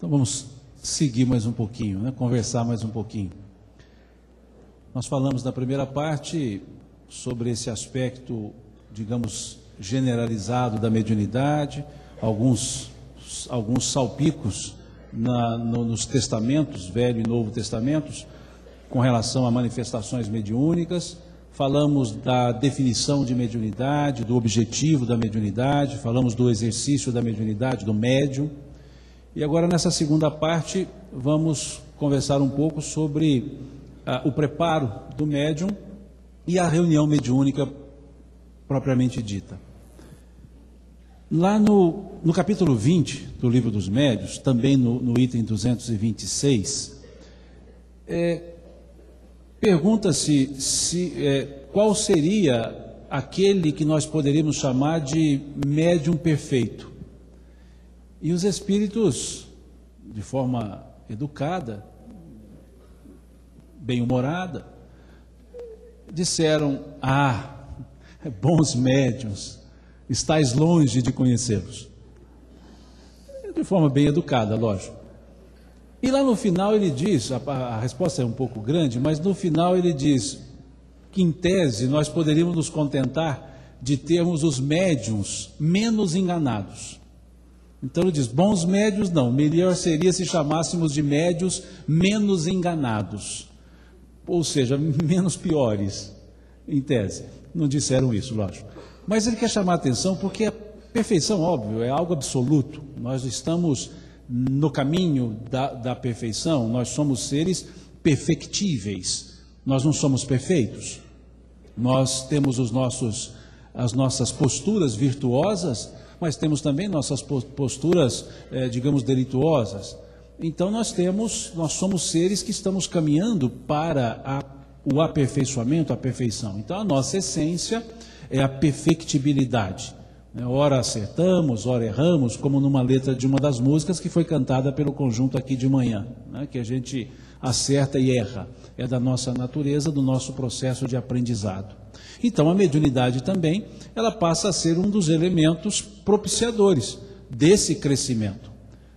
Então vamos seguir mais um pouquinho, né? Conversar mais um pouquinho. Nós falamos na primeira parte sobre esse aspecto, digamos, generalizado da mediunidade, alguns salpicos nos testamentos, Velho e Novo Testamentos, com relação a manifestações mediúnicas. Falamos da definição de mediunidade, do objetivo da mediunidade, falamos do exercício da mediunidade, do médium. E agora, nessa segunda parte, vamos conversar um pouco sobre o preparo do médium e a reunião mediúnica propriamente dita. Lá no capítulo 20 do Livro dos Médiuns, também no item 226, pergunta-se qual seria aquele que nós poderíamos chamar de médium perfeito. E os espíritos, de forma educada, bem-humorada, disseram: bons médiuns, estais longe de conhecê-los. De forma bem educada, lógico. E lá no final ele diz, a resposta é um pouco grande, mas no final ele diz que, em tese, nós poderíamos nos contentar de termos os médiuns menos enganados. Então ele diz: bons médiuns não, melhor seria se chamássemos de médiuns menos enganados, ou seja, menos piores, em tese. Não disseram isso, lógico. Mas ele quer chamar a atenção porque a perfeição, óbvio, é algo absoluto. Nós estamos no caminho da perfeição, nós somos seres perfectíveis, nós não somos perfeitos. Nós temos as nossas posturas virtuosas, mas temos também nossas posturas, digamos, delituosas. Então nós somos seres que estamos caminhando para o aperfeiçoamento, a perfeição. Então a nossa essência é a perfectibilidade. Ora acertamos, ora erramos, como numa letra de uma das músicas que foi cantada pelo conjunto aqui de manhã, né? Que a gente acerta e erra. É da nossa natureza, do nosso processo de aprendizado. Então a mediunidade também, ela passa a ser um dos elementos propiciadores desse crescimento.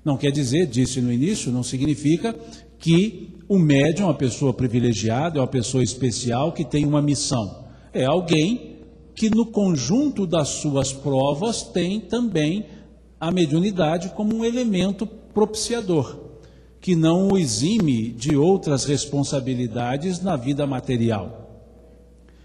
Não quer dizer, disse no início, não significa que o médium é uma pessoa privilegiada, é uma pessoa especial que tem uma missão. É alguém que no conjunto das suas provas tem também a mediunidade como um elemento propiciador, que não o exime de outras responsabilidades na vida material.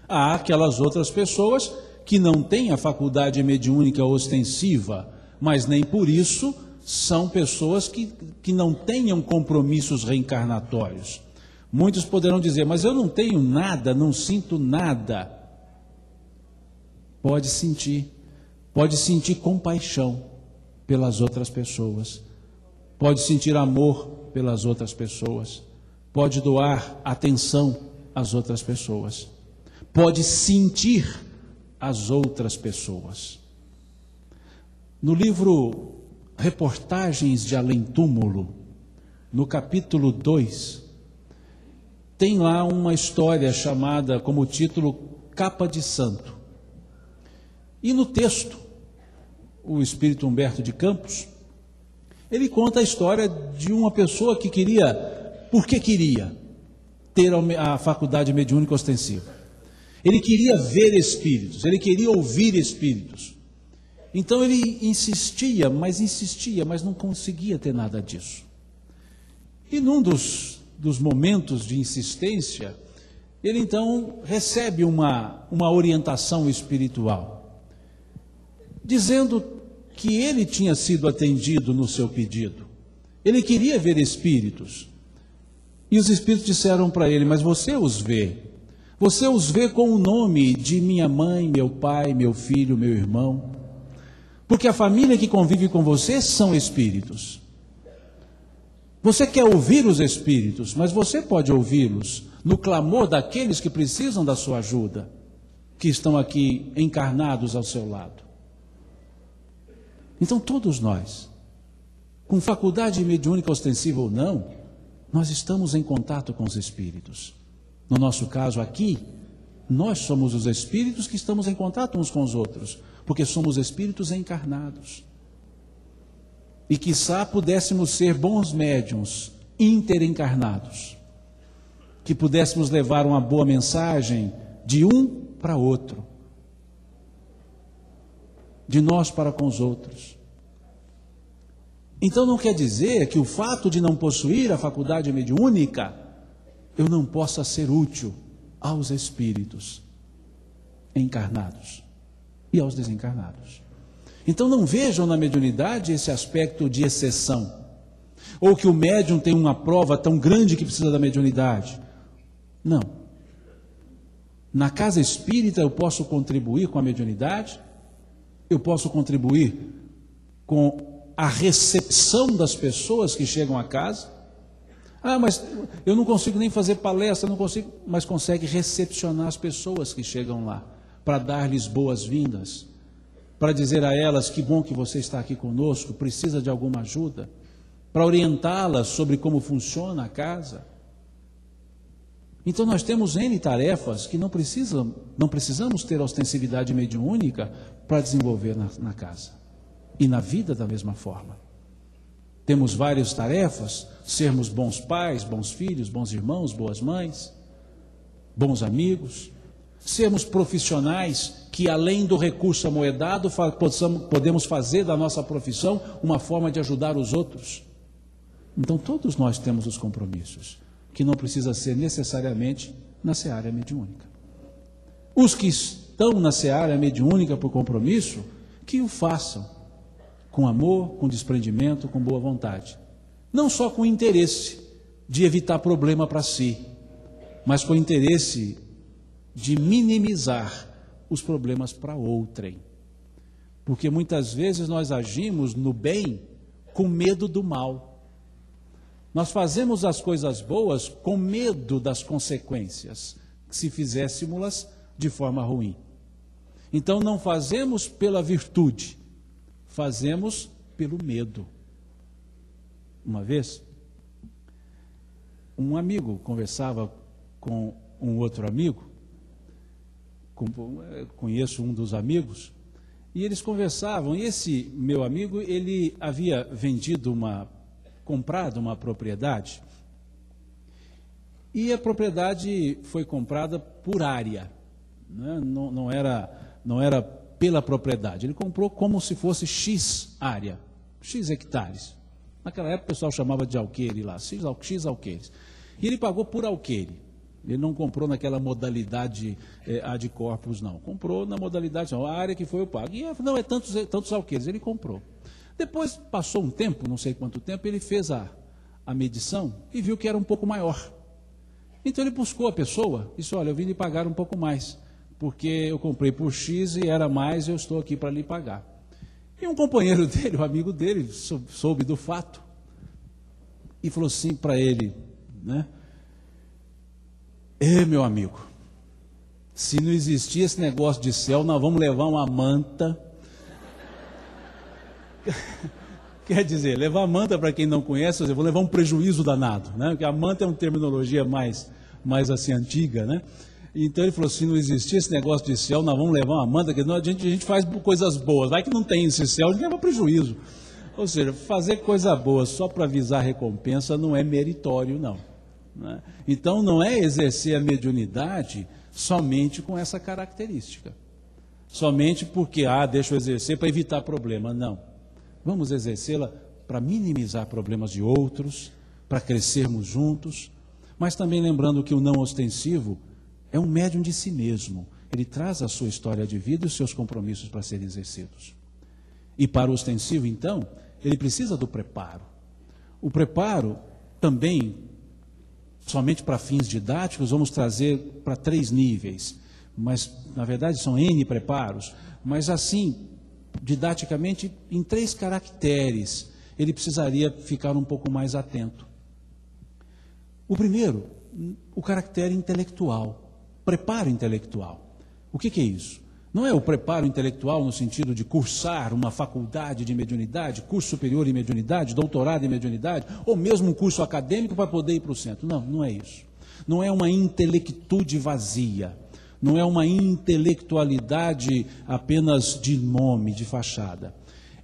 Há aquelas outras pessoas que não têm a faculdade mediúnica ostensiva, mas nem por isso são pessoas que não tenham compromissos reencarnatórios. Muitos poderão dizer: mas eu não tenho nada, não sinto nada. Pode sentir compaixão pelas outras pessoas, pode sentir amor pelas outras pessoas, pode doar atenção às outras pessoas, pode sentir as outras pessoas. No livro Reportagens de Além-Túmulo, no capítulo 2, tem lá uma história chamada, como título, Capa de Santo. E no texto, o espírito Humberto de Campos, ele conta a história de uma pessoa que porque queria ter a faculdade mediúnica ostensiva. Ele queria ver espíritos, ele queria ouvir espíritos. Então ele insistia, mas não conseguia ter nada disso. E num dos momentos de insistência, ele então recebe uma orientação espiritual, dizendo que ele tinha sido atendido no seu pedido. Ele queria ver espíritos. E os espíritos disseram para ele: mas você os vê. Você os vê com o nome de minha mãe, meu pai, meu filho, meu irmão. Porque a família que convive com você são espíritos. Você quer ouvir os espíritos, mas você pode ouvi-los no clamor daqueles que precisam da sua ajuda, que estão aqui encarnados ao seu lado. Então todos nós, com faculdade mediúnica ostensiva ou não, nós estamos em contato com os espíritos. No nosso caso aqui, nós somos os espíritos que estamos em contato uns com os outros, porque somos espíritos encarnados. e quiçá pudéssemos ser bons médiuns, interencarnados, que pudéssemos levar uma boa mensagem de um para outro, de nós para com os outros. Então não quer dizer que o fato de não possuir a faculdade mediúnica, eu não possa ser útil aos espíritos encarnados e aos desencarnados. Então não vejam na mediunidade esse aspecto de exceção, ou que o médium tem uma prova tão grande que precisa da mediunidade. Não. Na casa espírita eu posso contribuir com a mediunidade, eu posso contribuir com a recepção das pessoas que chegam a casa. Ah, mas eu não consigo nem fazer palestra, não consigo, mas consegue recepcionar as pessoas que chegam lá, para dar-lhes boas-vindas, para dizer a elas que bom que você está aqui conosco, precisa de alguma ajuda, para orientá-las sobre como funciona a casa. Então nós temos N tarefas que não precisamos ter ostensividade mediúnica para desenvolver na casa e na vida da mesma forma. Temos várias tarefas, sermos bons pais, bons filhos, bons irmãos, boas mães, bons amigos, sermos profissionais que além do recurso amoedado podemos fazer da nossa profissão uma forma de ajudar os outros. Então todos nós temos os compromissos, que não precisa ser necessariamente na seara mediúnica. Os que estão na seara mediúnica por compromisso, que o façam com amor, com desprendimento, com boa vontade. Não só com interesse de evitar problema para si, mas com interesse de minimizar os problemas para outrem. Porque muitas vezes nós agimos no bem com medo do mal. Nós fazemos as coisas boas com medo das consequências, se fizéssemos-las de forma ruim. Então não fazemos pela virtude, fazemos pelo medo. Uma vez, um amigo conversava com um outro amigo, conheço um dos amigos, e eles conversavam, e esse meu amigo, ele havia comprado uma propriedade, e a propriedade foi comprada por área, né? Não era pela propriedade, ele comprou como se fosse X área, X hectares. Naquela época o pessoal chamava de alqueire lá, X alqueires. E ele pagou por alqueire. Ele não comprou naquela modalidade ad corpus, não. Comprou na modalidade, não, a área que foi eu pago. E não, é tantos alqueires, ele comprou. Depois passou um tempo, não sei quanto tempo, ele fez a medição e viu que era um pouco maior. Então ele buscou a pessoa e disse, olha, eu vim lhe pagar um pouco mais, porque eu comprei por X e era mais, eu estou aqui para lhe pagar. E um companheiro dele, um amigo dele, soube do fato e falou assim para ele, né? Meu amigo, se não existir esse negócio de céu, nós vamos levar uma manta. Quer dizer, levar manta, para quem não conhece, eu vou levar um prejuízo danado, né? Porque a manta é uma terminologia mais assim antiga, né? Então ele falou, se não existir esse negócio de céu, nós vamos levar uma manta, porque a gente faz coisas boas, vai que não tem esse céu, a gente leva prejuízo. Ou seja, fazer coisa boa só para visar recompensa não é meritório, não. Né? Então não é exercer a mediunidade somente com essa característica, somente porque, deixa eu exercer para evitar problema, não. Vamos exercê-la para minimizar problemas de outros, para crescermos juntos, mas também lembrando que o não ostensivo é um médium de si mesmo, ele traz a sua história de vida e os seus compromissos para serem exercidos. E para o ostensivo, então, ele precisa do preparo. O preparo também, somente para fins didáticos, vamos trazer para 3 níveis, mas na verdade são N preparos, mas assim, didaticamente, em 3 caracteres, ele precisaria ficar um pouco mais atento. O primeiro, o caractere intelectual, preparo intelectual. O que é isso? Não é o preparo intelectual no sentido de cursar uma faculdade de mediunidade, curso superior em mediunidade, doutorado em mediunidade, ou mesmo um curso acadêmico para poder ir para o centro. Não, não é isso. Não é uma intelectude vazia. Não é uma intelectualidade apenas de nome, de fachada.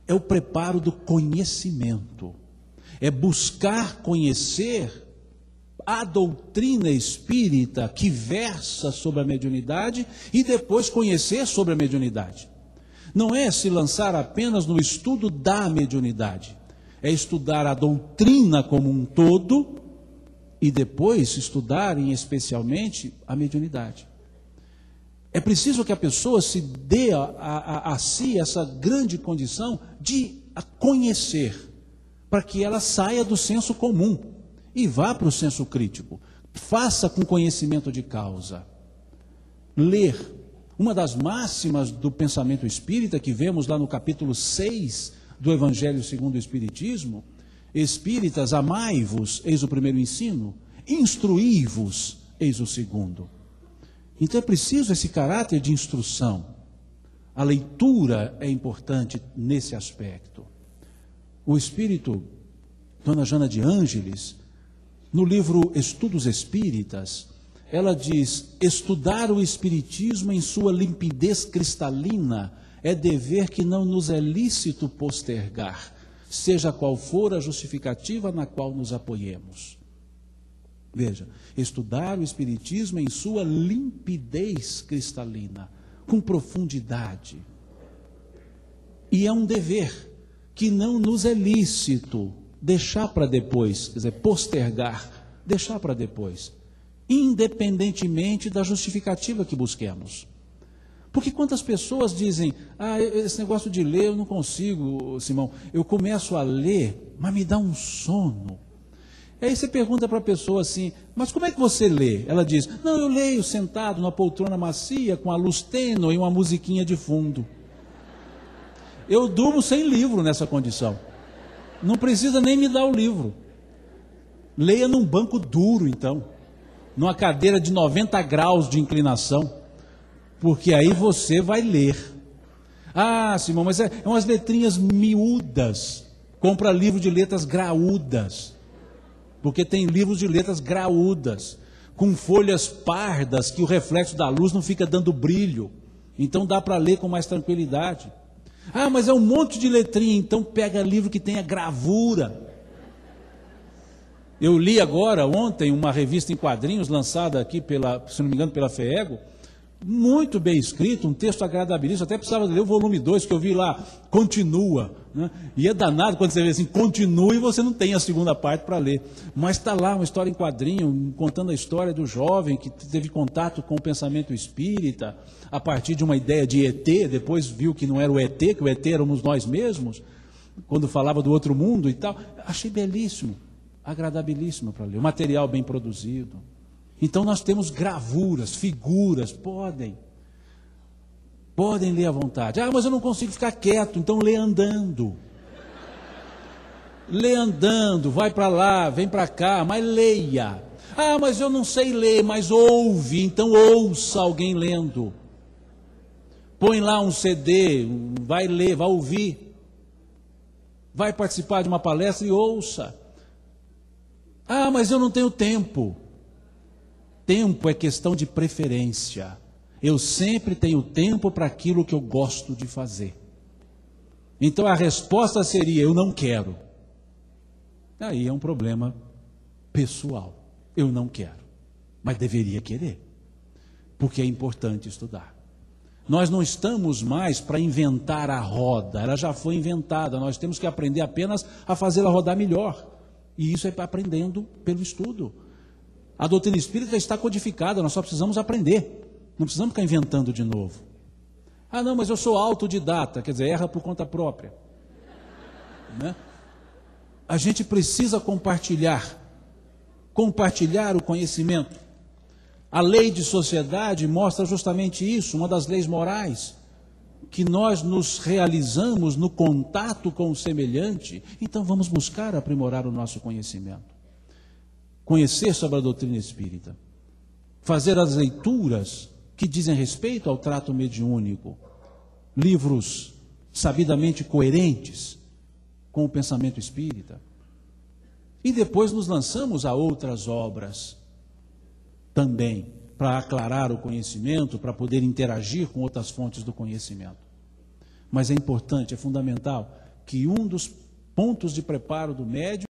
é o preparo do conhecimento. É buscar conhecer a doutrina espírita que versa sobre a mediunidade e depois conhecer sobre a mediunidade. Não é se lançar apenas no estudo da mediunidade, é estudar a doutrina como um todo e depois estudar especialmente a mediunidade. É preciso que a pessoa se dê a si essa grande condição de a conhecer, para que ela saia do senso comum e vá para o senso crítico. Faça com conhecimento de causa. Ler. Uma das máximas do pensamento espírita, que vemos lá no capítulo 6 do Evangelho segundo o Espiritismo: Espíritas, amai-vos, eis o primeiro ensino, instruí-vos, eis o segundo. Então é preciso esse caráter de instrução. A leitura é importante nesse aspecto. O Espírito, Dona Jana de Ângeles, no livro Estudos Espíritas, ela diz: estudar o Espiritismo em sua limpidez cristalina é dever que não nos é lícito postergar, seja qual for a justificativa na qual nos apoiemos. Veja, estudar o Espiritismo em sua limpidez cristalina, com profundidade. E é um dever que não nos é lícito deixar para depois, quer dizer, postergar, deixar para depois, independentemente da justificativa que busquemos. Porque quantas pessoas dizem: esse negócio de ler eu não consigo, Simão, eu começo a ler, mas me dá um sono. Aí você pergunta para a pessoa assim: mas como é que você lê? Ela diz: não, eu leio sentado numa poltrona macia, com a luz tênue e uma musiquinha de fundo. Eu durmo sem livro nessa condição. Não precisa nem me dar o livro. Leia num banco duro, então, numa cadeira de 90 graus de inclinação, porque aí você vai ler. Simão, mas é umas letrinhas miúdas. Compra livro de letras graúdas, porque tem livros de letras graúdas, com folhas pardas, que o reflexo da luz não fica dando brilho, então dá para ler com mais tranquilidade. Mas é um monte de letrinha, então pega livro que tenha gravura. Eu li agora, ontem, uma revista em quadrinhos, lançada aqui, se não me engano, pela FEEGO, muito bem escrito, um texto agradabilíssimo. Até precisava ler o volume 2, que eu vi lá, continua, né? E é danado quando você vê assim, continua, e você não tem a segunda parte para ler. Mas está lá uma história em quadrinho, contando a história do jovem que teve contato com o pensamento espírita, a partir de uma ideia de ET, depois viu que não era o ET, que o ET éramos nós mesmos, quando falava do outro mundo e tal. Achei belíssimo, agradabilíssimo para ler, o material bem produzido. Então nós temos gravuras, figuras, podem ler à vontade. Mas eu não consigo ficar quieto, então lê andando. Lê andando, vai para lá, vem para cá, mas leia. Mas eu não sei ler, mas ouve, então ouça alguém lendo. Põe lá um CD, vai ler, vai ouvir. Vai participar de uma palestra e ouça. Mas eu não tenho tempo. Tempo é questão de preferência. Eu sempre tenho tempo para aquilo que eu gosto de fazer. Então a resposta seria: eu não quero. Aí é um problema pessoal. Eu não quero, mas deveria querer, porque é importante estudar. Nós não estamos mais para inventar a roda, ela já foi inventada. Nós temos que aprender apenas a fazê-la rodar melhor. E isso é aprendendo pelo estudo. A doutrina espírita está codificada, nós só precisamos aprender. Não precisamos ficar inventando de novo. Não, mas eu sou autodidata, quer dizer, erra por conta própria. Né? A gente precisa compartilhar o conhecimento. A lei de sociedade mostra justamente isso, uma das leis morais, que nós nos realizamos no contato com o semelhante. Então vamos buscar aprimorar o nosso conhecimento. Conhecer sobre a doutrina espírita, fazer as leituras que dizem respeito ao trato mediúnico, livros sabidamente coerentes com o pensamento espírita, e depois nos lançamos a outras obras também, para aclarar o conhecimento, para poder interagir com outras fontes do conhecimento. Mas é importante, é fundamental, que um dos pontos de preparo do médium